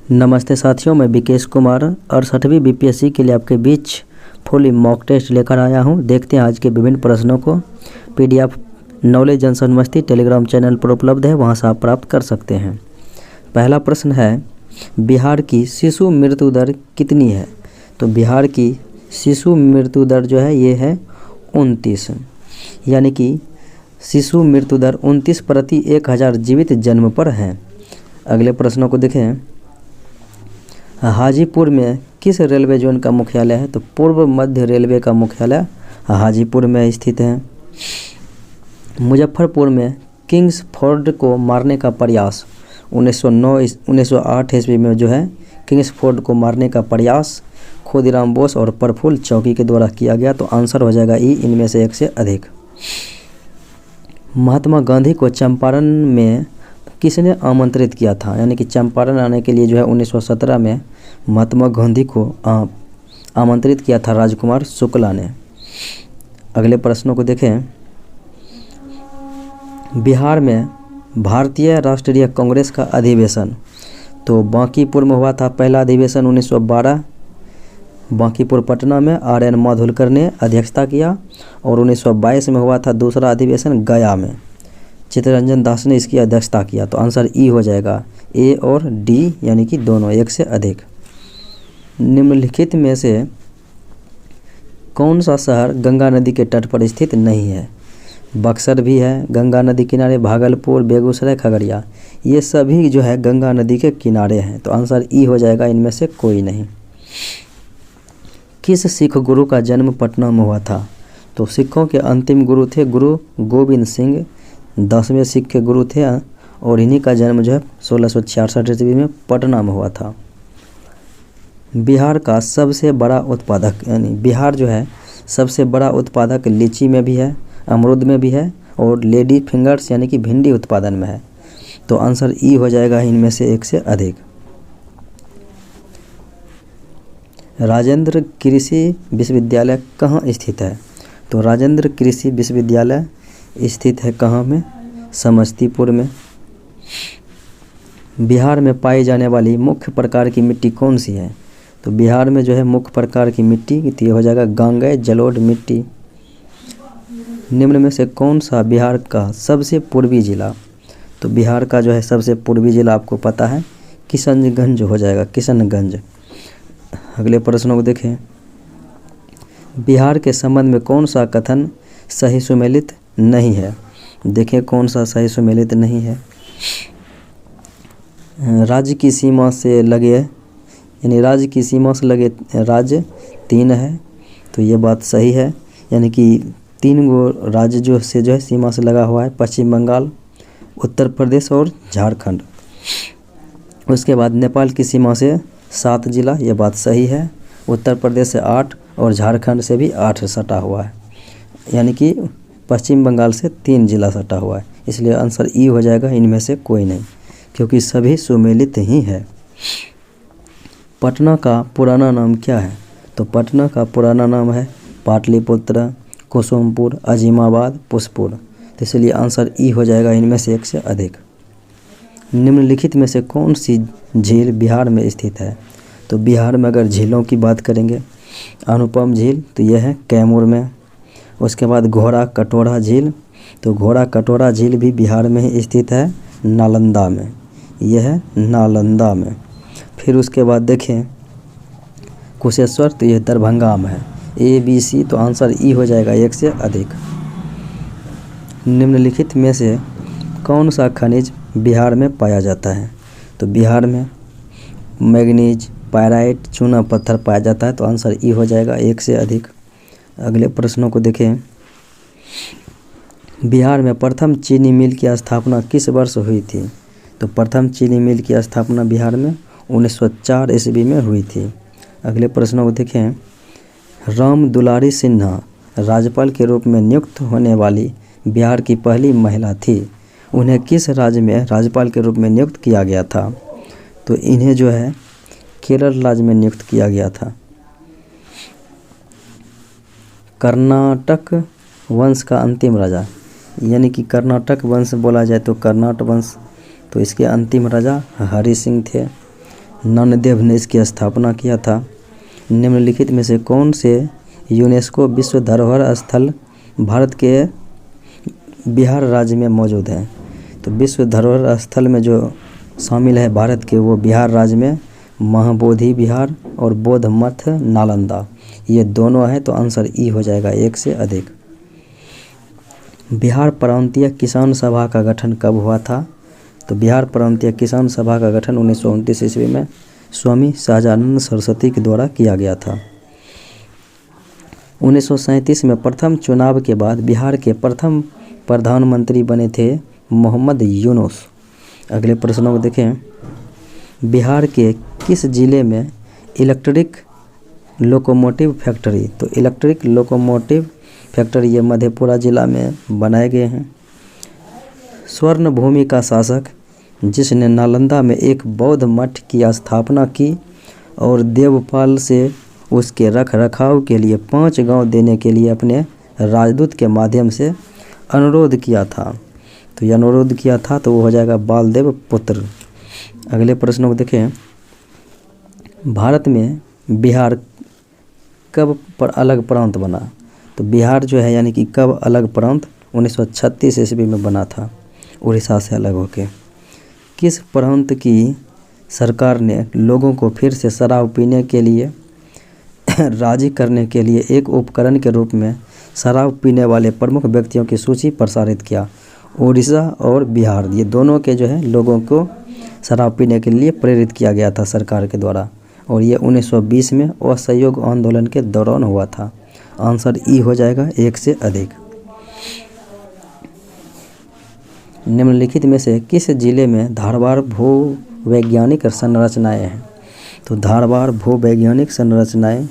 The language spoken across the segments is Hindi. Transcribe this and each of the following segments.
नमस्ते साथियों, मैं विकेश कुमार 68वीं बीपीएससी के लिए आपके बीच फुल मॉक टेस्ट लेकर आया हूं। देखते हैं आज के विभिन्न प्रश्नों को। पीडीएफ नॉलेज जंक्शन मस्ती टेलीग्राम चैनल पर उपलब्ध है, वहां से आप प्राप्त कर सकते हैं। पहला प्रश्न है, बिहार की शिशु मृत्यु दर कितनी है? तो बिहार की शिशु मृत्यु दर जो है ये है 29, यानी कि शिशु मृत्यु दर 29 प्रति 1000 जीवित जन्म पर है। अगले प्रश्नों को देखें। हाजीपुर में किस रेलवे जोन का मुख्यालय है? तो पूर्व मध्य रेलवे का मुख्यालय हाजीपुर में स्थित है। मुजफ्फरपुर में किंग्सफोर्ड को मारने का प्रयास 1908 ईस्वी में जो है किंग्सफोर्ड को मारने का प्रयास खुदीराम बोस और प्रफुल्ल चौकी के द्वारा किया गया। तो आंसर हो जाएगा ई, इनमें से एक से अधिक। महात्मा गांधी को चंपारण में किसने आमंत्रित किया था? यानी कि चंपारण आने के लिए जो है 1917 में महात्मा गांधी को आमंत्रित किया था राजकुमार शुक्ला ने। अगले प्रश्नों को देखें। बिहार में भारतीय राष्ट्रीय कांग्रेस का अधिवेशन तो बांकीपुर में हुआ था पहला अधिवेशन 1912। बांकीपुर पटना में RN माधुलकर ने अध्यक्षता किया और 1922 में हुआ था दूसरा अधिवेशन गया में, चित्तरंजन दास ने इसकी अध्यक्षता किया। तो आंसर ई हो जाएगा, ए और डी यानी कि दोनों एक से अधिक। निम्नलिखित में से कौन सा शहर गंगा नदी के तट पर स्थित नहीं है? बक्सर भी है गंगा नदी किनारे, भागलपुर, बेगूसराय, खगड़िया, ये सभी जो है गंगा नदी के किनारे हैं। तो आंसर ई हो जाएगा, इनमें से कोई नहीं। किस सिख गुरु का जन्म पटना में हुआ था? तो सिखों के अंतिम गुरु थे गुरु गोविंद सिंह, 10वें सिख के गुरु थे और इन्हीं का जन्म जो है 1666 ईस्वी में पटना में हुआ था। बिहार का सबसे बड़ा उत्पादक, यानी बिहार जो है सबसे बड़ा उत्पादक लीची में भी है, अमरूद में भी है और लेडी फिंगर्स यानी कि भिंडी उत्पादन में है। तो आंसर ई हो जाएगा, इनमें से एक से अधिक। राजेंद्र कृषि विश्वविद्यालय कहाँ स्थित है? तो राजेंद्र कृषि विश्वविद्यालय स्थित है कहाँ में? समस्तीपुर में। बिहार में पाई जाने वाली मुख्य प्रकार की मिट्टी कौन सी है? तो बिहार में जो है मुख्य प्रकार की मिट्टी ये हो जाएगा गांगेय जलोढ़ मिट्टी। निम्न में से कौन सा बिहार का सबसे पूर्वी जिला? तो बिहार का जो है सबसे पूर्वी जिला आपको पता है किशनगंज हो जाएगा, किशनगंज। अगले प्रश्नों को देखें। बिहार के संबंध में कौन सा कथन सही सुमेलित नहीं है? देखें कौन सा सही सुमेलित नहीं है। राज्य की सीमा से लगे, यानी राज्य की सीमा से लगे राज्य 3 है, तो ये बात सही है। यानी कि 3 गो राज्य जो है सीमा से लगा हुआ है, पश्चिम बंगाल, उत्तर प्रदेश और झारखंड। उसके बाद नेपाल की सीमा से 7 जिला, ये बात सही है। उत्तर प्रदेश से 8 और झारखंड से भी 8 सटा हुआ है, यानी कि पश्चिम बंगाल से 3 जिला सटा हुआ है। इसलिए आंसर ई हो जाएगा, इनमें से कोई नहीं, क्योंकि सभी सुमेलित ही है। पटना का पुराना नाम क्या है? तो पटना का पुराना नाम है पाटलिपुत्र, कुसुमपुर, अजीमाबाद, पुष्पुर। तो इसलिए आंसर ई हो जाएगा, इनमें से एक से अधिक। निम्नलिखित में से कौन सी झील बिहार में स्थित है? तो बिहार में अगर झीलों की बात करेंगे, अनुपम झील तो यह है कैमूर में। उसके बाद घोड़ा कटोरा झील, तो घोड़ा कटोरा झील भी बिहार में ही स्थित है, नालंदा में, यह है नालंदा में। फिर उसके बाद देखें कुशेश्वर, तो यह दरभंगा में है। ABC, तो आंसर ई हो जाएगा, एक से अधिक। निम्नलिखित में से कौन सा खनिज बिहार में पाया जाता है? तो बिहार में मैग्नीज, पायराइट, चूना पत्थर पाया जाता है। तो आंसर ई हो जाएगा, एक से अधिक। अगले प्रश्नों को देखें। बिहार में प्रथम चीनी मिल की स्थापना किस वर्ष हुई थी? तो प्रथम चीनी मिल की स्थापना बिहार में 1904 ईस्वी में हुई थी। अगले प्रश्नों को देखें। राम दुलारी सिन्हा राज्यपाल के रूप में नियुक्त होने वाली बिहार की पहली महिला थी। उन्हें किस राज्य में राज्यपाल के रूप में नियुक्त किया गया था? तो इन्हें जो है केरल राज्य में नियुक्त किया गया था। कर्नाटक वंश का अंतिम राजा, यानी कि कर्नाटक वंश बोला जाए तो कर्नाटक वंश, तो इसके अंतिम राजा हरि सिंह थे। नामदेव ने इसकी स्थापना किया था। निम्नलिखित में से कौन से यूनेस्को विश्व धरोहर स्थल भारत के बिहार राज्य में मौजूद है? तो विश्व धरोहर स्थल में जो शामिल है भारत के, वो बिहार राज्य में महाबोधि विहार और बौद्ध मठ नालंदा, ये दोनों है। तो आंसर ई हो जाएगा 1 से अधिक। बिहार प्रांतीय किसान सभा का गठन कब हुआ था? तो बिहार प्रांतीय किसान सभा का गठन 1929 ईस्वी में स्वामी सहजानंद सरस्वती के द्वारा किया गया था। 1937 में प्रथम चुनाव के बाद बिहार के प्रथम प्रधानमंत्री बने थे मोहम्मद यूनुस। अगले प्रश्नों को देखें। बिहार के किस जिले में इलेक्ट्रिक लोकोमोटिव फैक्ट्री, तो इलेक्ट्रिक लोकोमोटिव फैक्ट्री ये मधेपुरा जिला में बनाए गए हैं। स्वर्ण भूमि का शासक जिसने नालंदा में एक बौद्ध मठ की स्थापना की और देवपाल से उसके रख रखाव के लिए 5 गांव देने के लिए अपने राजदूत के माध्यम से अनुरोध किया था, तो ये अनुरोध किया था तो वो हो जाएगा बालदेव पुत्र। अगले प्रश्नों को देखें। भारत में बिहार कब पर अलग प्रांत बना? तो बिहार जो है यानी कि कब अलग प्रांत 1936 ईस्वी में बना था उड़ीसा से अलग होके। किस प्रांत की सरकार ने लोगों को फिर से शराब पीने के लिए राजी करने के लिए एक उपकरण के रूप में शराब पीने वाले प्रमुख व्यक्तियों की सूची प्रसारित किया? उड़ीसा और बिहार, ये दोनों के जो है लोगों को शराब पीने के लिए प्रेरित किया गया था सरकार के द्वारा, और ये 1920 में असहयोग आंदोलन के दौरान हुआ था। आंसर ई हो जाएगा 1 से अधिक। निम्नलिखित में से किस जिले में धारवाड़ भूवैज्ञानिक संरचनाएं हैं? तो धारवाड़ भूवैज्ञानिक संरचनाएं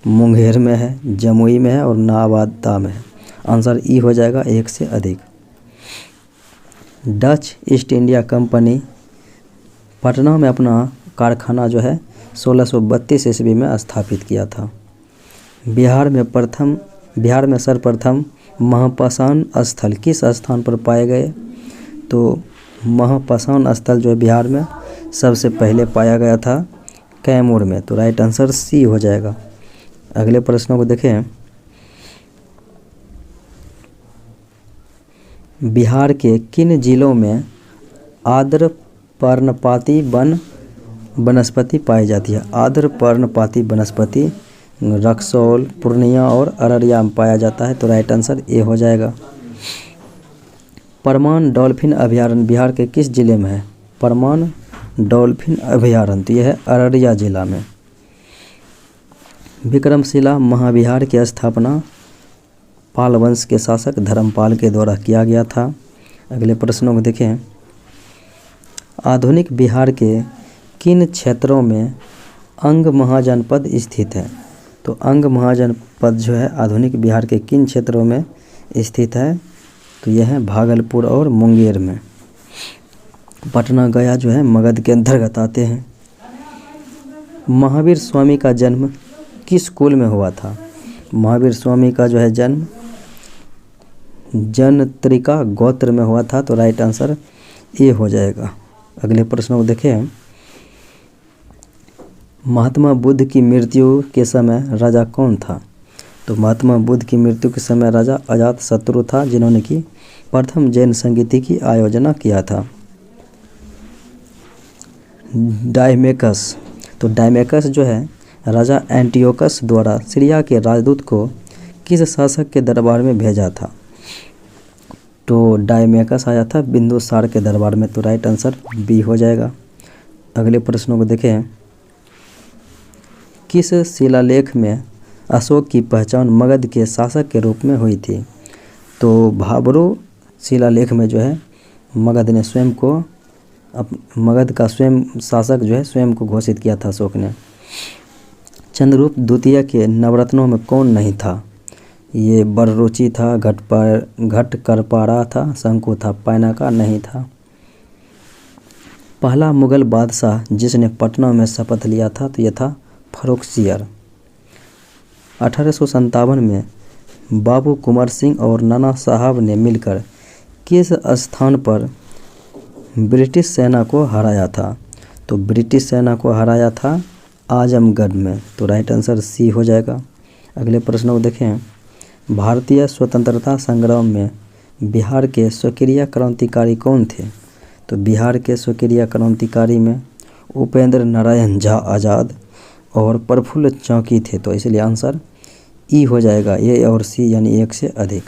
मुंगेर में है, जमुई में है और नवादा में है। आंसर ई हो जाएगा 1 से अधिक। Dutch east India company Patna में अपना कारखाना जो है 1632 ईस्वी में स्थापित किया था। बिहार में सर्वप्रथम महापाषाण स्थल किस स्थान पर पाए गए? तो महापाषाण स्थल जो है बिहार में सबसे पहले पाया गया था कैमूर में, तो राइट आंसर सी हो जाएगा। अगले प्रश्नों को देखें। बिहार के किन जिलों में आर्द्र पर्णपाती वनस्पति पाई जाती है? आर्द्र पर्णपाती वनस्पति रक्सौल, पूर्णिया और अररिया में पाया जाता है, तो राइट आंसर ए हो जाएगा। परमान डॉल्फिन अभयारण्य बिहार के किस जिले में है? परमान डॉल्फिन अभयारण्य, तो यह है अररिया जिला में। विक्रमशिला महाविहार की स्थापना पाल वंश के शासक धर्मपाल के द्वारा किया गया था। अगले प्रश्नों को देखें। आधुनिक बिहार के किन क्षेत्रों में अंग महाजनपद स्थित है? तो अंग महाजनपद जो है आधुनिक बिहार के किन क्षेत्रों में स्थित है? तो यह है भागलपुर और मुंगेर में। पटना गया जो है मगध के अंतर्गत आते हैं। महावीर स्वामी का जन्म किस कुल में हुआ था? महावीर स्वामी का जो है जन्म जनत्रिका गोत्र में हुआ था, तो राइट आंसर ए हो जाएगा। अगले प्रश्न को देखें। महात्मा बुद्ध की मृत्यु के समय राजा कौन था? तो महात्मा बुद्ध की मृत्यु के समय राजा अजातशत्रु था, जिन्होंने की प्रथम जैन संगीति की आयोजना किया था। डायमेकस, तो डायमेकस जो है राजा एंटियोकस द्वारा सीरिया के राजदूत को किस शासक के दरबार में भेजा था? तो डायमेकस आया था बिंदुसार के दरबार में, तो राइट आंसर बी हो जाएगा। अगले प्रश्नों को देखें। किस शिलालेख में अशोक की पहचान मगध के शासक के रूप में हुई थी? तो भाबरू शिलालेख में जो है मगध ने स्वयं को मगध का स्वयं शासक जो है स्वयं को घोषित किया था अशोक ने। चंद्रगुप्त द्वितीय के नवरत्नों में कौन नहीं था? ये बररुचि था, घटकरपारा था, शंकु था, पैनाका नहीं था। पहला मुगल बादशाह जिसने पटना में शपथ लिया था तो यह था फर्रुखसियर। 1857 में बाबू कुंवर सिंह और नाना साहब ने मिलकर किस स्थान पर ब्रिटिश सेना को हराया था? तो ब्रिटिश सेना को हराया था आजमगढ़ में। तो राइट आंसर सी हो जाएगा। अगले प्रश्न को देखें, भारतीय स्वतंत्रता संग्राम में बिहार के स्वक्रिय क्रांतिकारी कौन थे? तो बिहार के स्वक्रिय क्रांतिकारी में उपेंद्र नारायण झा आज़ाद और प्रफुल्ल चाकी थे। तो इसलिए आंसर ई हो जाएगा, ए और सी यानी एक से अधिक।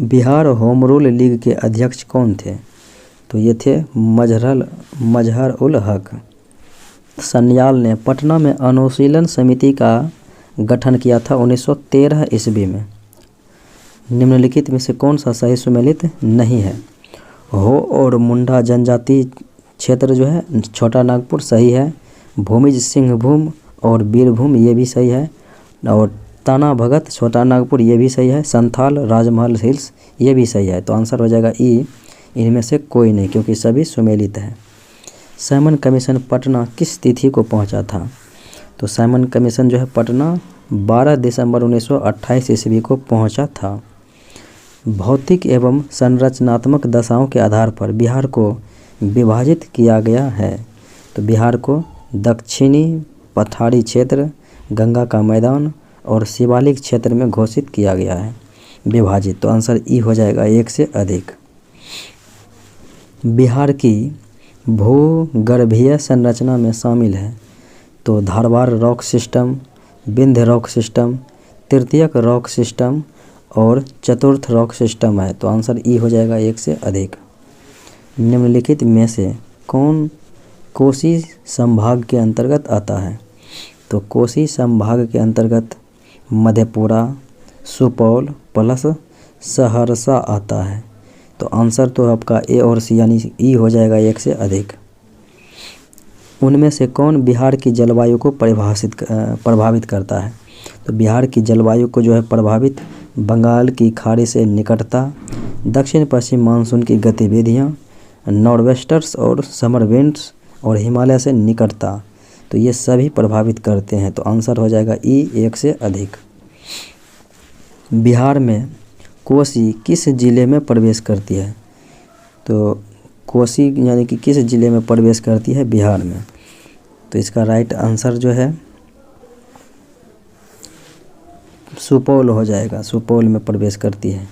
बिहार होम रूल लीग के अध्यक्ष कौन थे? तो ये थे मजहर उल हक। सन्याल ने पटना में अनुशीलन समिति का गठन किया था 1913 ईस्वी में। निम्नलिखित में से कौन सा सही सुमेलित नहीं है? हो और मुंडा जनजाति क्षेत्र जो है छोटा नागपुर सही है। भूमिज सिंहभूम और बीरभूम ये भी सही है। और ताना भगत छोटा नागपुर ये भी सही है। संथाल राजमहल हिल्स ये भी सही है। तो आंसर हो जाएगा ई, इनमें से कोई नहीं, क्योंकि सभी सुमेलित है। साइमन कमीशन पटना किस तिथि को पहुंचा था? तो साइमन कमीशन जो है पटना 12 दिसंबर 1928 ईस्वी को पहुंचा था। भौतिक एवं संरचनात्मक दशाओं के आधार पर बिहार को विभाजित किया गया है। तो बिहार को दक्षिणी पठारी क्षेत्र, गंगा का मैदान और शिवालिक क्षेत्र में घोषित किया गया है विभाजित। तो आंसर ई हो जाएगा, एक से अधिक। बिहार की भूगर्भीय संरचना में शामिल है तो Dharwad rock system, Vindhya rock system, तृतीयक रॉक सिस्टम और चतुर्थ रॉक सिस्टम है। तो आंसर ई हो जाएगा, एक से अधिक। निम्नलिखित में से कौन कोसी संभाग के अंतर्गत आता है? तो कोसी संभाग के अंतर्गत मधेपुरा, सुपौल प्लस सहरसा आता है। तो आंसर तो आपका ए और सी यानी ई हो जाएगा, एक से अधिक। उनमें से कौन बिहार की जलवायु को प्रभावित करता है? तो बिहार की जलवायु को जो है प्रभावित बंगाल की खाड़ी से निकटता, दक्षिण पश्चिम मानसून की गतिविधियाँ, नॉर्वेस्टर्स और समर विंड्स और हिमालय से निकटता, तो ये सभी प्रभावित करते हैं। तो आंसर हो जाएगा ई, एक से अधिक। बिहार में कोसी किस जिले में प्रवेश करती है? तो कोसी यानी कि किस जिले में प्रवेश करती है बिहार में? तो इसका राइट आंसर जो है सुपौल हो जाएगा, सुपौल में प्रवेश करती है।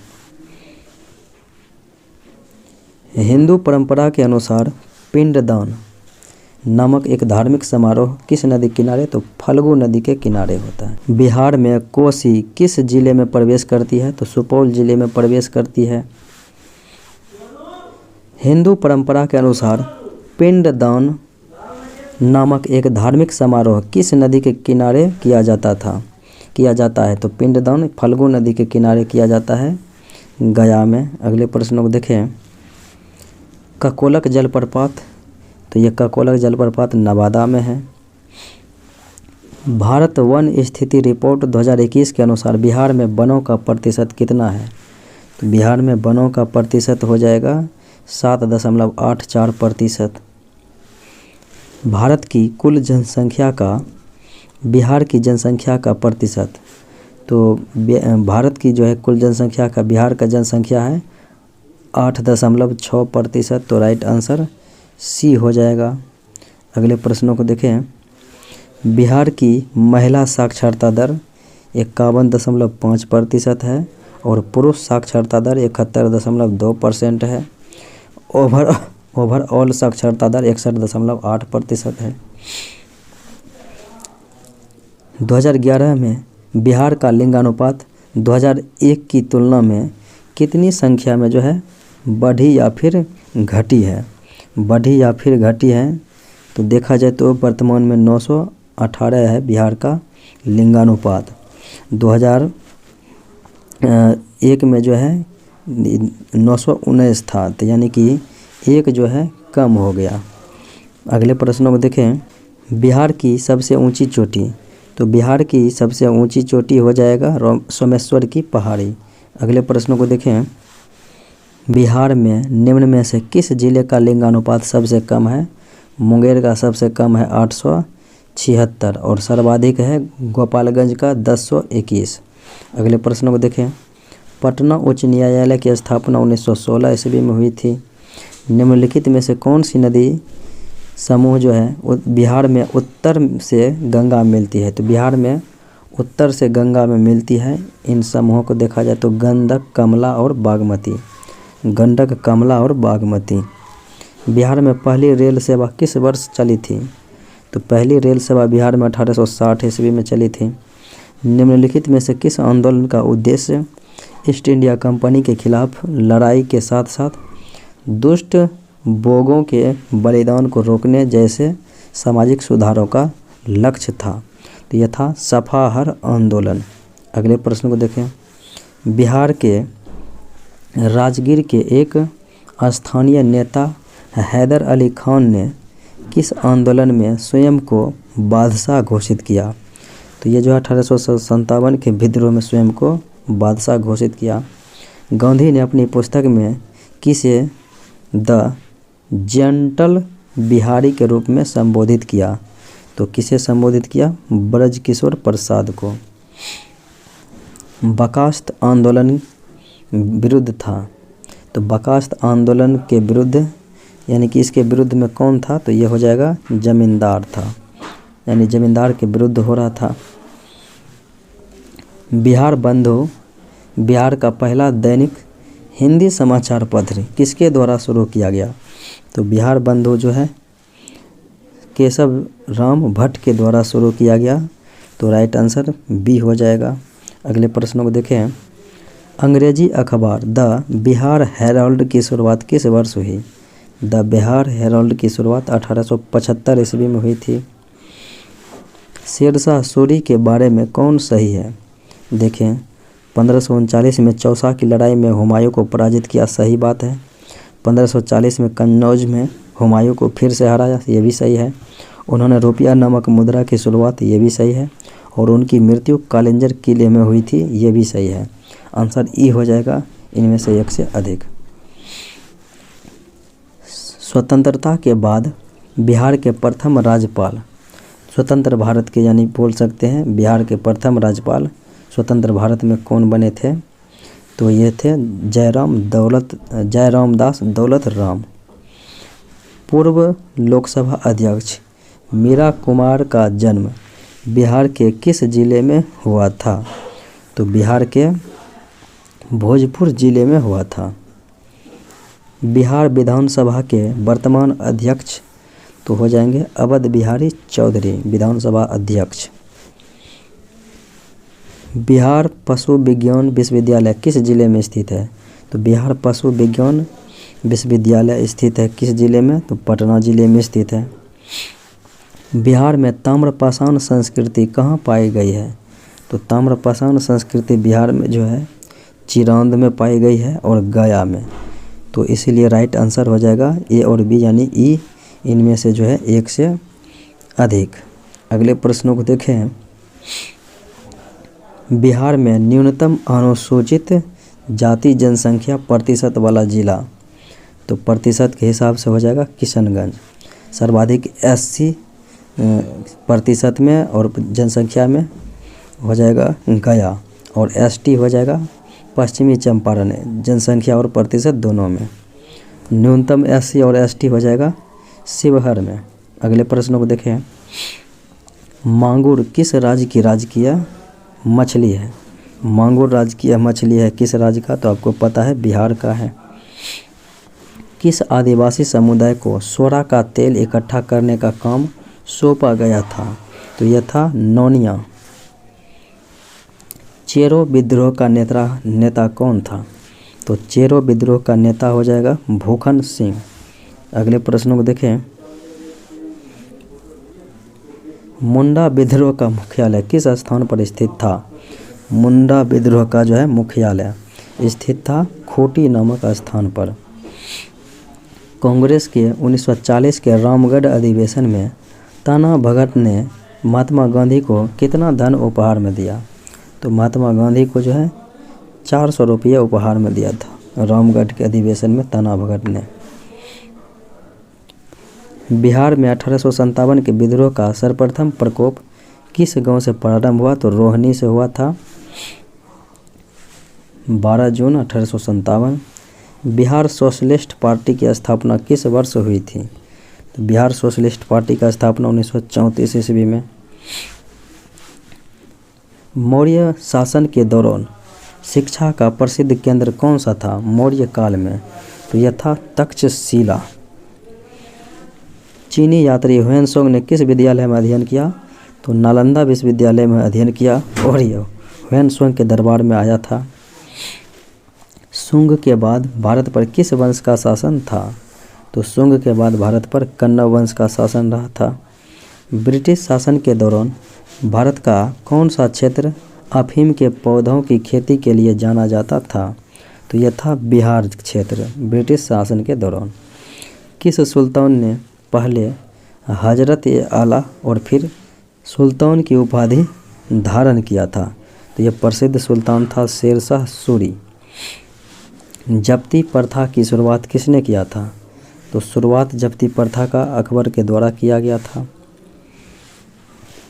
हिंदू परंपरा के अनुसार पिंडदान नामक एक धार्मिक समारोह किस नदी के किनारे? तो फल्गु नदी के किनारे होता है। बिहार में कोसी किस जिले में प्रवेश करती है? तो सुपौल जिले में प्रवेश करती है। हिंदू परंपरा के अनुसार पिंडदान नामक एक धार्मिक समारोह किस नदी के किनारे किया जाता है? तो पिंडदान फल्गु नदी के किनारे किया जाता है, गया में। अगले प्रश्न को देखें, ककोलक जलप्रपात, तो ये ककोलक जलप्रपात नवादा में है। भारत वन स्थिति रिपोर्ट 2021 के अनुसार बिहार में वनों का प्रतिशत कितना है? तो बिहार में वनों का प्रतिशत हो जाएगा 7.84%। भारत की कुल जनसंख्या का बिहार की जनसंख्या का प्रतिशत, तो भारत की जो है कुल जनसंख्या का बिहार का जनसंख्या है 8.6%। तो राइट आंसर सी हो जाएगा। अगले प्रश्नों को देखें, बिहार की महिला साक्षरता दर 51.5% है और पुरुष साक्षरता दर 71.2% है। ओवरऑल साक्षरता दर 61.8% है। 2011 में बिहार का लिंगानुपात 2001 की तुलना में कितनी संख्या में जो है बढ़ी या फिर घटी है? तो देखा जाए तो वर्तमान में 918 है बिहार का लिंगानुपात। 2001 में जो है 919 था, तो यानी कि एक जो है कम हो गया। अगले प्रश्नों को देखें, बिहार की सबसे ऊंची चोटी, तो बिहार की सबसे ऊंची चोटी हो जाएगा सोमेश्वर की पहाड़ी। अगले प्रश्नों को देखें, बिहार में निम्न में से किस जिले का लिंगानुपात सबसे कम है? मुंगेर का सबसे कम है 876 और सर्वाधिक है गोपालगंज का 1021। अगले प्रश्नों को देखें, पटना उच्च न्यायालय की स्थापना 1916 ईस्वी में हुई थी। निम्नलिखित में से कौन सी नदी समूह जो है बिहार में उत्तर से गंगा मिलती है? तो बिहार में उत्तर से गंगा में मिलती है। इन समूहों को देखा जाए तो गंडक, कमला और बागमती। गंडक, कमला और बागमती। बिहार में पहली रेल सेवा किस वर्ष चली थी? तो पहली रेल सेवा बिहार में 1860 ईस्वी में चली थी। निम्नलिखित में से किस आंदोलन का उद्देश्य ईस्ट इंडिया कंपनी के खिलाफ लड़ाई के साथ साथ दुष्ट बोगों के बलिदान को रोकने जैसे सामाजिक सुधारों का लक्ष्य था? तो यह था सफाहर आंदोलन। अगले प्रश्न को देखें। बिहार के राजगीर के एक स्थानीय नेता हैदर अली खान ने किस आंदोलन में स्वयं को बादशाह घोषित किया? तो ये जो 1857 के विद्रोह में स्वयं को बादशाह घोषित किया। गांधी ने अपनी पुस्तक में किसे द जेंटल बिहारी के रूप में संबोधित किया? तो किसे संबोधित किया? ब्रजकिशोर प्रसाद को। बर्खास्त आंदोलन विरुद्ध था। तो बर्खास्त आंदोलन के विरुद्ध यानी कि इसके विरुद्ध में कौन था? तो ये हो जाएगा जमींदार था, यानी जमींदार के विरुद्ध हो रहा था। बिहार बंधु बिहार का पहला दैनिक हिंदी समाचार पत्र किसके द्वारा शुरू किया गया? तो बिहार बंधु जो है केशव राम भट्ट के द्वारा शुरू किया गया। तो राइट आंसर बी हो जाएगा। अगले प्रश्नों को देखें। अंग्रेजी अखबार द बिहार हेराल्ड की शुरुआत किस वर्ष हुई? द बिहार हेराल्ड की शुरुआत 1875 ईस्वी में हुई थी। शेरशाह सूरी के बारे में कौन सही है? देखें, 1539 में चौसा की लड़ाई में हुमायूं को पराजित किया, सही बात है। 1540 में कन्नौज में हुमायूं को फिर से हराया, ये भी सही है। उन्होंने रुपया नामक मुद्रा की शुरुआत, ये भी सही है। और उनकी मृत्यु कालिंजर किले में हुई थी, ये भी सही है। आंसर ई हो जाएगा इनमें से एक से अधिक। स्वतंत्रता के बाद बिहार के प्रथम राज्यपाल, स्वतंत्र भारत के यानी बोल सकते हैं बिहार के प्रथम राज्यपाल स्वतंत्र भारत में कौन बने थे? तो ये थे जयराम दास दौलत राम। पूर्व लोकसभा अध्यक्ष मीरा कुमार का जन्म बिहार के किस जिले में हुआ था? तो बिहार के भोजपुर जिले में हुआ था। बिहार विधानसभा के वर्तमान अध्यक्ष तो हो जाएंगे अवध बिहारी चौधरी, विधानसभा अध्यक्ष। बिहार पशु विज्ञान विश्वविद्यालय किस जिले में स्थित है? तो बिहार पशु विज्ञान विश्वविद्यालय स्थित है किस जिले में? तो पटना जिले में स्थित है। बिहार में ताम्रपाषाण संस्कृति कहाँ पाई गई है? तो ताम्रपाषाण संस्कृति बिहार में जो है चिरांद में पाई गई है और गया में। तो इसीलिए राइट आंसर हो जाएगा ए और बी यानी ई, इनमें से जो है एक से अधिक। अगले प्रश्नों को देखें। बिहार में न्यूनतम अनुसूचित जाति जनसंख्या प्रतिशत वाला जिला, तो प्रतिशत के हिसाब से हो जाएगा किशनगंज। सर्वाधिक एससी प्रतिशत में और जनसंख्या में हो जाएगा गया, और एसटी हो जाएगा पश्चिमी चंपारण, जनसंख्या और प्रतिशत दोनों में। न्यूनतम एससी और एसटी हो जाएगा शिवहर में। अगले प्रश्नों को देखें। मांगुर किस राज्य की राजकीय मछली है? मांगुर राजकीय मछली है किस राज्य का? तो आपको पता है बिहार का है। किस आदिवासी समुदाय को सोरा का तेल इकट्ठा करने का काम सौंपा गया था? तो यह था नौनिया। चेरो विद्रोह का नेता कौन था? तो चेरो विद्रोह का नेता हो जाएगा भूखन सिंह। अगले प्रश्नों को देखें। मुंडा विद्रोह का मुख्यालय किस स्थान पर स्थित था? मुंडा विद्रोह का जो है मुख्यालय स्थित था खोटी नामक स्थान पर। कांग्रेस के 1940 के रामगढ़ अधिवेशन में ताना भगत ने महात्मा गांधी को कितना धन उपहार में दिया? तो महात्मा गांधी को जो है 400 रुपये उपहार में दिया था रामगढ़ के अधिवेशन में ताना भगत ने। बिहार में 1857 के विद्रोह का सर्वप्रथम प्रकोप किस गांव से प्रारंभ हुआ? तो रोहनी से हुआ था 12 जून 1857। बिहार सोशलिस्ट पार्टी की स्थापना किस वर्ष हुई थी? तो बिहार सोशलिस्ट पार्टी का स्थापना 1934 ईस्वी में। मौर्य शासन के दौरान शिक्षा का प्रसिद्ध केंद्र कौन सा था मौर्य काल में? तो यह था तक्षशिला। चीनी यात्री ह्वेनसांग ने किस विद्यालय में अध्ययन किया? तो नालंदा विश्वविद्यालय में अध्ययन किया और यह ह्वेनसांग के दरबार में आया था। शुंग के बाद भारत पर किस वंश का शासन था? तो शुंग के बाद भारत पर कन्नड़ वंश का शासन रहा था। ब्रिटिश शासन के दौरान भारत का कौन सा क्षेत्र अफीम के पौधों की खेती के लिए जाना जाता था? तो यह था बिहार क्षेत्र ब्रिटिश शासन के दौरान। किस सुल्तान ने पहले हजरत आला और फिर सुल्तान की उपाधि धारण किया था? तो यह प्रसिद्ध सुल्तान था शेरशाह सूरी। जब्ती प्रथा की शुरुआत किसने किया था? तो शुरुआत जब्ती प्रथा का अकबर के द्वारा किया गया था।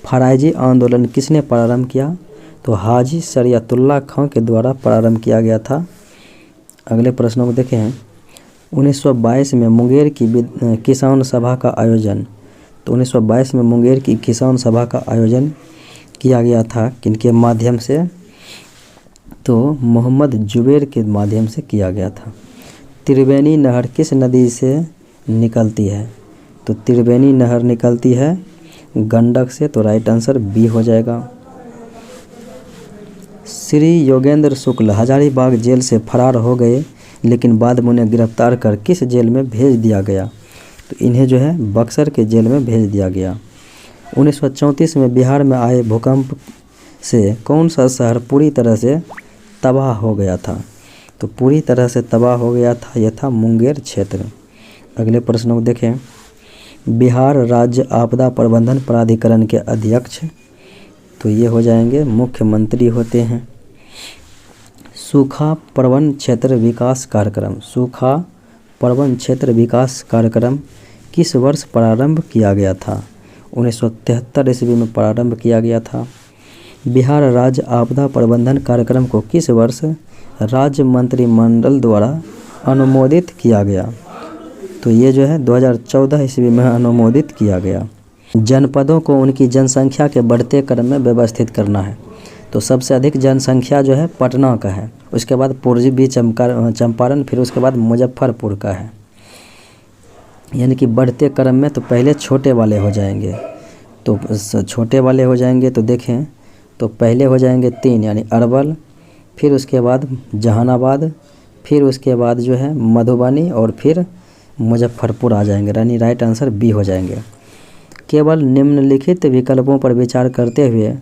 फराइजी आंदोलन किसने प्रारंभ किया? तो हाजी शरियतुल्लाह खां के द्वारा प्रारंभ किया गया था। अगले प्रश्नों को देखें। 1922 में मुंगेर की किसान सभा का आयोजन। तो 1922 में मुंगेर की किसान सभा का आयोजन किया गया था किनके माध्यम से? तो मोहम्मद जुबैर के माध्यम से किया गया था। त्रिवेणी नहर किस नदी से निकलती है? तो त्रिवेणी नहर निकलती है गंडक से। तो राइट आंसर बी हो जाएगा। श्री योगेंद्र शुक्ल हजारीबाग जेल से फरार हो गए लेकिन बाद में उन्हें गिरफ्तार कर किस जेल में भेज दिया गया? तो इन्हें जो है बक्सर के जेल में भेज दिया गया। 1934 में बिहार में आए भूकंप से कौन सा शहर पूरी तरह से तबाह हो गया था? तो पूरी तरह से तबाह हो गया था यह था मुंगेर क्षेत्र। अगले प्रश्नों को देखें। बिहार राज्य आपदा प्रबंधन प्राधिकरण के अध्यक्ष तो ये हो जाएंगे मुख्यमंत्री होते हैं। सूखा प्रवण क्षेत्र विकास कार्यक्रम सूखा प्रवण क्षेत्र विकास कार्यक्रम किस वर्ष प्रारंभ किया गया था? 1973 ईस्वी में प्रारंभ किया गया था। बिहार राज्य आपदा प्रबंधन कार्यक्रम को किस वर्ष राज्य मंत्रिमंडल द्वारा अनुमोदित किया गया? तो ये जो है 2014 ईस्वी में अनुमोदित किया गया। जनपदों को उनकी जनसंख्या के बढ़ते क्रम में व्यवस्थित करना है। तो सबसे अधिक जनसंख्या जो है पटना का है, उसके बाद पूर्वी चंपारण, फिर उसके बाद मुजफ्फरपुर का है। यानी कि बढ़ते क्रम में तो पहले छोटे वाले हो जाएंगे। तो छोटे वाले हो जाएंगे तो देखें तो पहले हो जाएंगे 3 यानी अरवल, फिर उसके बाद जहानाबाद, फिर उसके बाद जो है मधुबनी और फिर मुजफ्फरपुर आ जाएंगे। यानी राइट आंसर बी हो जाएंगे। केवल निम्नलिखित विकल्पों पर विचार करते हुए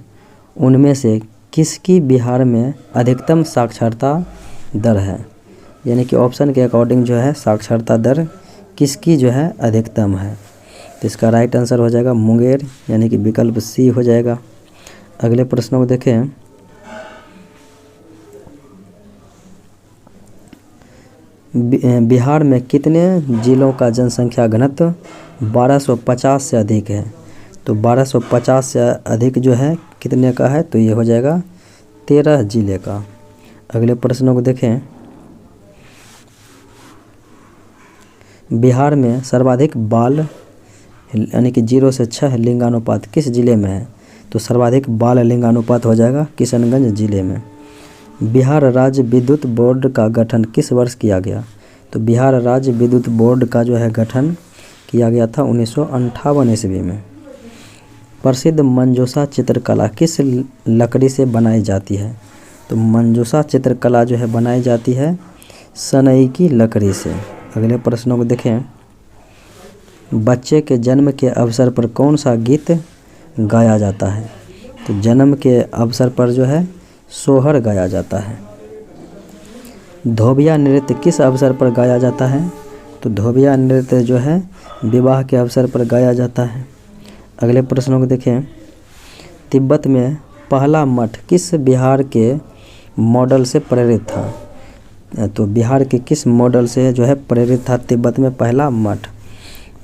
उनमें से किसकी बिहार में अधिकतम साक्षरता दर है? यानी कि ऑप्शन के अकॉर्डिंग जो है साक्षरता दर किसकी जो है अधिकतम है? तो इसका राइट आंसर हो जाएगा मुंगेर, यानी कि विकल्प सी हो जाएगा। अगले प्रश्नों को देखें। बिहार में कितने जिलों का जनसंख्या घनत्व 1250 से अधिक है? तो 1250 से अधिक जो है कितने का है? तो ये हो जाएगा 13 जिले का। अगले प्रश्नों को देखें। बिहार में सर्वाधिक बाल यानी कि 0 से 6 लिंगानुपात किस जिले में है? तो सर्वाधिक बाल लिंगानुपात हो जाएगा किशनगंज जिले में। बिहार राज्य विद्युत बोर्ड का गठन किस वर्ष किया गया? तो बिहार राज्य विद्युत बोर्ड का जो है गठन किया गया था 1958 ईस्वी में। प्रसिद्ध मंजूषा चित्रकला किस लकड़ी से बनाई जाती है? तो मंजूषा चित्रकला जो है बनाई जाती है सनई की लकड़ी से। अगले प्रश्नों को देखें। बच्चे के जन्म के अवसर पर कौन सा गीत गाया जाता है? तो जन्म के अवसर पर जो है सोहर गाया जाता है। धोबिया नृत्य किस अवसर पर गाया जाता है? तो धोबिया नृत्य जो है विवाह के अवसर पर गाया जाता है। अगले प्रश्नों को देखें। तिब्बत में पहला मठ किस बिहार के मॉडल से प्रेरित था? तो बिहार के किस मॉडल से जो है प्रेरित था तिब्बत में पहला मठ?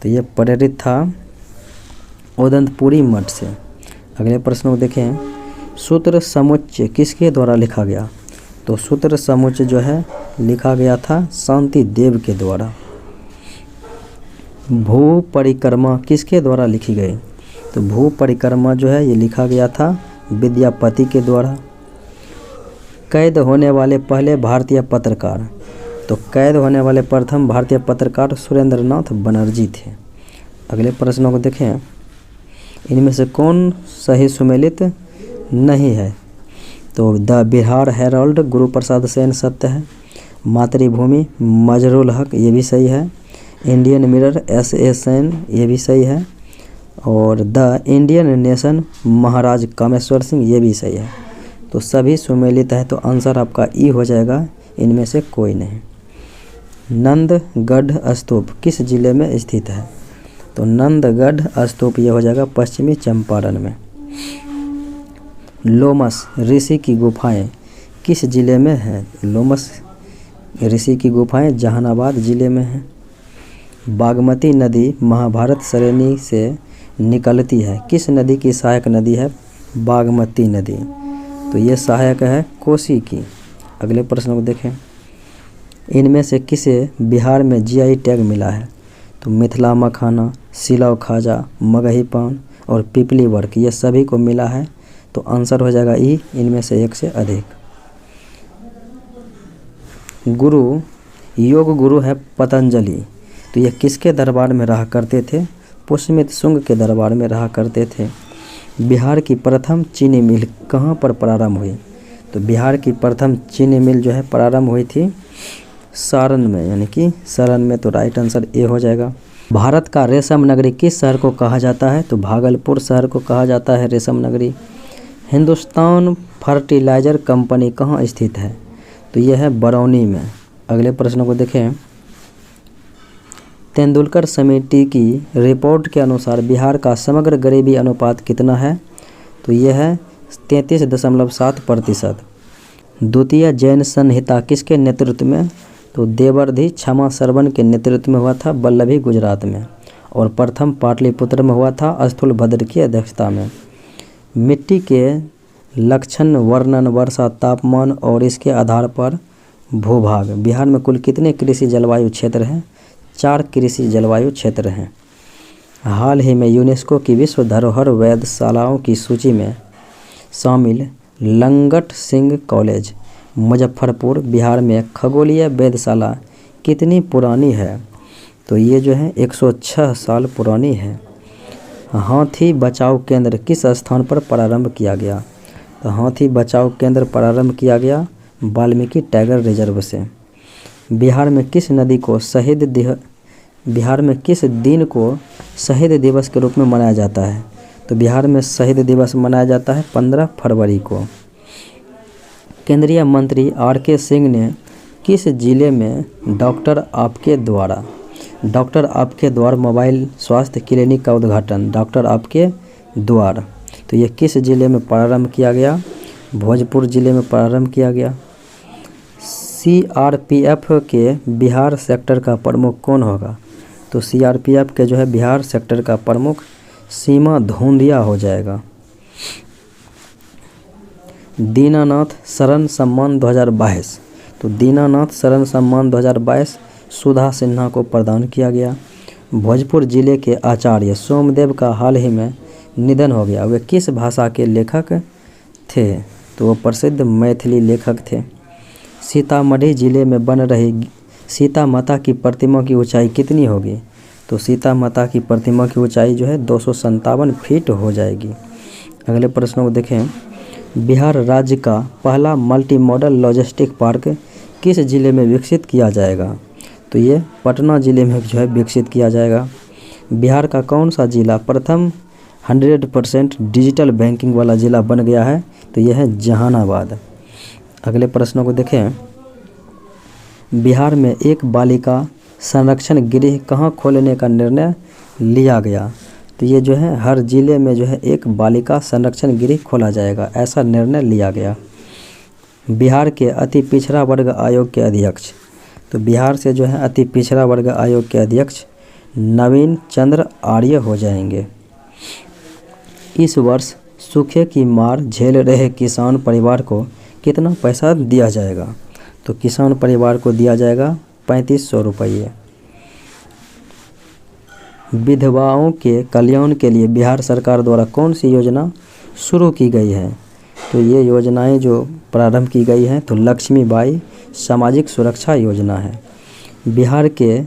तो ये प्रेरित था उदंतपुरी मठ से। अगले प्रश्न को देखें। सूत्र समुच्चय किसके द्वारा लिखा गया? तो सूत्र समुच्चय जो है लिखा गया था शांति देव के द्वारा। भू परिक्रमा किसके द्वारा लिखी गई? तो भू परिक्रमा जो है ये लिखा गया था विद्यापति के द्वारा। कैद होने वाले पहले भारतीय पत्रकार, तो कैद होने वाले प्रथम भारतीय पत्रकार सुरेंद्रनाथ बनर्जी थे। अगले प्रश्नों को देखें, इनमें से कौन सही सुमेलित नहीं है? तो द बिहार हेराल्ड गुरु प्रसाद सेन सत्य है। मातृभूमि मजरुल हक ये भी सही है। Indian mirror S.A. सेन ये भी सही है। और द इंडियन नेशन महाराज कामेश्वर सिंह ये भी सही है। तो सभी सुमेलित है, तो आंसर आपका ई हो जाएगा, इनमें से कोई नहीं। नंदगढ़ स्तूप किस जिले में स्थित है? तो नंदगढ़ स्तूप ये हो जाएगा पश्चिमी चंपारण में। लोमस ऋषि की गुफाएं किस जिले में हैं? लोमस ऋषि की गुफाएं जहानाबाद जिले में हैं। बागमती नदी महाभारत श्रेणी से निकलती है, किस नदी की सहायक नदी है? बागमती नदी, तो ये सहायक है कोसी की। अगले प्रश्न को देखें, इनमें से किसे बिहार में GI टैग मिला है? तो मिथिला मखाना, सिलाव खाजा, मगही पान और पिपली वर्क ये सभी को मिला है, तो आंसर हो जाएगा ई, इनमें से एक से अधिक। गुरु योग गुरु है पतंजलि, तो ये किसके दरबार में रहा करते थे? पुष्यमित्र शुंग के दरबार में रहा करते थे। बिहार की प्रथम चीनी मिल कहाँ पर प्रारंभ हुई? तो बिहार की प्रथम चीनी मिल जो है प्रारंभ हुई थी सारण में, यानी कि सारण में, तो राइट आंसर ए हो जाएगा। भारत का रेशम नगरी किस शहर को कहा जाता है? तो भागलपुर शहर को कहा जाता है रेशम नगरी। हिंदुस्तान फर्टिलाइजर कंपनी कहाँ स्थित है? तो यह है बरौनी में। अगले प्रश्न को देखें, तेंदुलकर समिति की रिपोर्ट के अनुसार बिहार का समग्र गरीबी अनुपात कितना है? तो यह है 33.7%। द्वितीय जैन संहिता किसके नेतृत्व में? तो देवर्धि क्षमा श्रवण के नेतृत्व में हुआ था वल्लभी गुजरात में। और प्रथम पाटलिपुत्र में हुआ था स्थूलभद्र की अध्यक्षता में। मिट्टी के लक्षण वर्णन, वर्षा, तापमान और इसके आधार पर भूभाग। बिहार में कुल कितने कृषि जलवायु क्षेत्र हैं? 4 कृषि जलवायु क्षेत्र हैं। हाल ही में यूनेस्को की विश्व धरोहर वेधशालाओं की सूची में शामिल लंगट सिंह कॉलेज मुजफ्फरपुर बिहार में खगोलीय वेधशाला कितनी पुरानी है? तो ये जो है 106 साल पुरानी है। हाथी बचाव केंद्र किस स्थान पर प्रारंभ किया गया? तो हाथी बचाव केंद्र प्रारंभ किया गया वाल्मीकि टाइगर रिजर्व से। बिहार में किस दिन को शहीद दिवस के रूप में मनाया जाता है? तो बिहार में शहीद दिवस मनाया जाता है 15 फरवरी को। केंद्रीय मंत्री R.K. सिंह ने किस जिले में डॉक्टर आपके द्वार मोबाइल स्वास्थ्य क्लिनिक का उद्घाटन? डॉक्टर आपके द्वार, तो ये किस जिले में प्रारंभ किया गया? भोजपुर जिले में प्रारंभ किया गया। CRPF के बिहार सेक्टर का प्रमुख कौन होगा? तो CRPF के जो है बिहार सेक्टर का प्रमुख सीमा धूंधिया हो जाएगा। दीनानाथ शरण सम्मान 2022, तो दीनानाथ शरण सम्मान 2022 सुधा सिन्हा को प्रदान किया गया। भोजपुर जिले के आचार्य सोमदेव का हाल ही में निधन हो गया, वे किस भाषा के लेखक थे? तो वो प्रसिद्ध मैथिली लेखक थे। सीतामढ़ी जिले में बन रही सीता माता की प्रतिमा की ऊंचाई कितनी होगी? तो सीता माता की प्रतिमा की ऊंचाई जो है 257 फीट हो जाएगी। अगले प्रश्न को देखें, बिहार राज्य का पहला मल्टी मॉडल लॉजिस्टिक पार्क किस जिले में विकसित किया जाएगा? तो ये पटना जिले में जो है विकसित किया जाएगा। बिहार का कौन सा जिला प्रथम 100% डिजिटल बैंकिंग वाला ज़िला बन गया है? तो यह है जहानाबाद। अगले प्रश्नों को देखें, बिहार में एक बालिका संरक्षण गृह कहाँ खोलने का निर्णय लिया गया? तो ये जो है हर जिले में जो है एक बालिका संरक्षण गृह खोला जाएगा, ऐसा निर्णय लिया गया। बिहार के अति पिछड़ा वर्ग आयोग के अध्यक्ष, तो बिहार से जो है अति पिछड़ा वर्ग आयोग के अध्यक्ष नवीन चंद्र आर्य हो जाएंगे। इस वर्ष सूखे की मार झेल रहे किसान परिवार को कितना पैसा दिया जाएगा? तो किसान परिवार को दिया जाएगा 3500 रुपये। विधवाओं के कल्याण के लिए बिहार सरकार द्वारा कौन सी योजना शुरू की गई है? तो ये योजनाएं जो प्रारंभ की गई हैं तो लक्ष्मीबाई सामाजिक सुरक्षा योजना है। बिहार के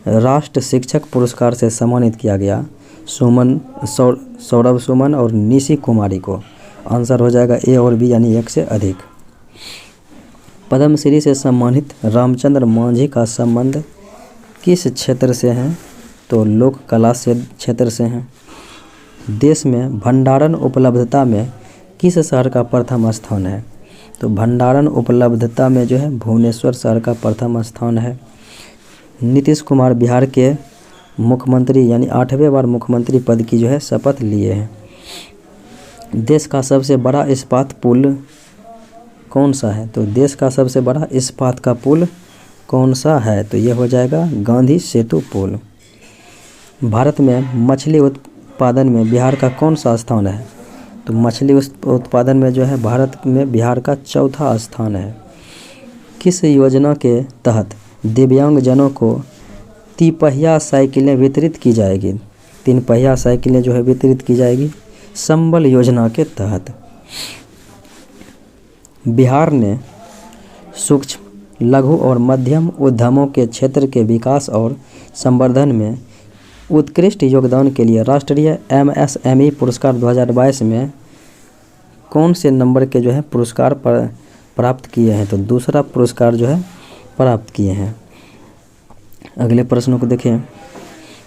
राष्ट्र शिक्षक पुरस्कार से सम्मानित किया गया सौरभ सुमन और निशी कुमारी को। आंसर हो जाएगा ए और बी यानी 1 से अधिक। पद्मश्री से सम्मानित रामचंद्र मांझी का संबंध किस क्षेत्र से है? तो लोक कला से क्षेत्र से हैं। देश में भंडारण उपलब्धता में किस शहर का प्रथम स्थान है? तो भंडारण उपलब्धता में जो है भुवनेश्वर शहर का प्रथम स्थान है। नीतीश कुमार बिहार के मुख्यमंत्री यानी 8वें बार मुख्यमंत्री पद की जो है शपथ लिए हैं। देश का सबसे बड़ा इस्पात पुल कौन सा है? तो देश का सबसे बड़ा इस्पात का पुल कौन सा है? तो ये हो जाएगा गांधी सेतु पुल। भारत में मछली उत्पादन में बिहार का कौन सा स्थान है? तो मछली उत्पादन में जो है भारत में बिहार का 4था स्थान है। किस योजना के तहत दिव्यांगजनों को तिपहिया साइकिलें वितरित की जाएगी? 3 पहिया साइकिलें जो है वितरित की जाएगी संबल योजना के तहत। बिहार ने सूक्ष्म लघु और मध्यम उद्यमों के क्षेत्र के विकास और संवर्धन में उत्कृष्ट योगदान के लिए राष्ट्रीय MSME पुरस्कार 2022 में कौन से नंबर के जो है पुरस्कार प्राप्त किए हैं? तो दूसरा पुरस्कार जो है प्राप्त किए हैं। अगले प्रश्नों को देखें।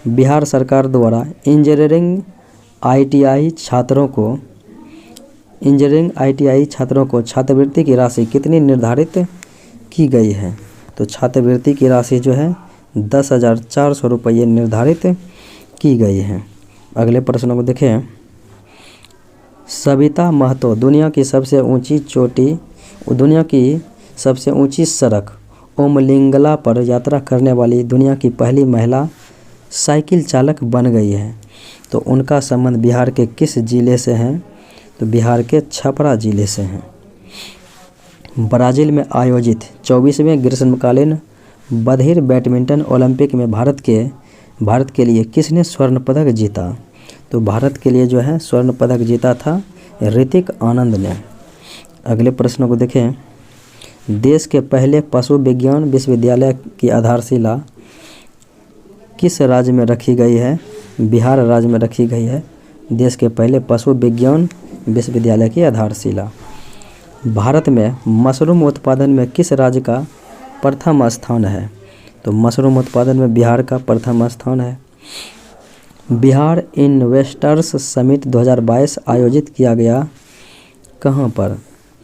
बिहार सरकार द्वारा इंजीनियरिंग ITI छात्रों को छात्रवृत्ति की राशि कितनी निर्धारित की गई है? तो छात्रवृत्ति की राशि जो है 10,400 रुपये निर्धारित की गई है। अगले प्रश्नों को देखें। सविता महतो दुनिया की सबसे ऊंची सड़क ओमलिंगला पर यात्रा करने वाली दुनिया की पहली महिला साइकिल चालक बन गई है। तो उनका संबंध बिहार के किस जिले से है? तो बिहार के छपरा जिले से हैं। ब्राज़ील में आयोजित 24वें ग्रीष्मकालीन बधिर बैडमिंटन ओलंपिक में भारत के लिए किसने स्वर्ण पदक जीता? तो भारत के लिए जो है स्वर्ण पदक जीता था ऋतिक आनंद ने। अगले प्रश्नों को देखें। देश के पहले पशु विज्ञान विश्वविद्यालय की आधारशिला किस राज्य में रखी गई है? बिहार राज्य में रखी गई है देश के पहले पशु विज्ञान विश्वविद्यालय की आधारशिला। भारत में मशरूम उत्पादन में किस राज्य का प्रथम स्थान है? तो मशरूम उत्पादन में बिहार का प्रथम स्थान है। बिहार इन्वेस्टर्स समिट 2022 आयोजित किया गया कहाँ पर?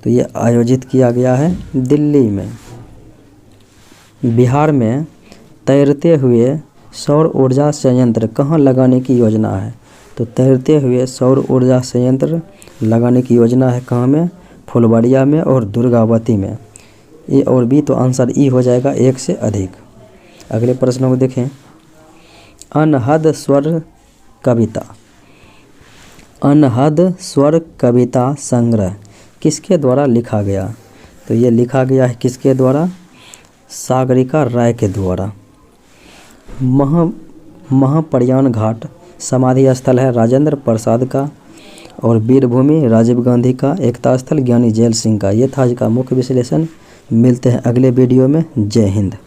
तो ये आयोजित किया गया है दिल्ली में। बिहार में तैरते हुए सौर ऊर्जा संयंत्र कहाँ लगाने की योजना है? तो तैरते हुए सौर ऊर्जा संयंत्र लगाने की योजना है कहाँ में? फुलवाड़िया में और दुर्गावती में। ए और बी तो आंसर ई हो जाएगा 1 से अधिक। अगले प्रश्नों को देखें। अनहद स्वर कविता संग्रह किसके द्वारा लिखा गया? तो ये लिखा गया है किसके द्वारा? सागरिका राय के द्वारा। महाप्रयाण घाट समाधि स्थल है राजेंद्र प्रसाद का और वीरभूमि राजीव गांधी का, एकता स्थल ज्ञानी जैल सिंह का। ये था आज का मुख्य विश्लेषण। मिलते हैं अगले वीडियो में। जय हिंद।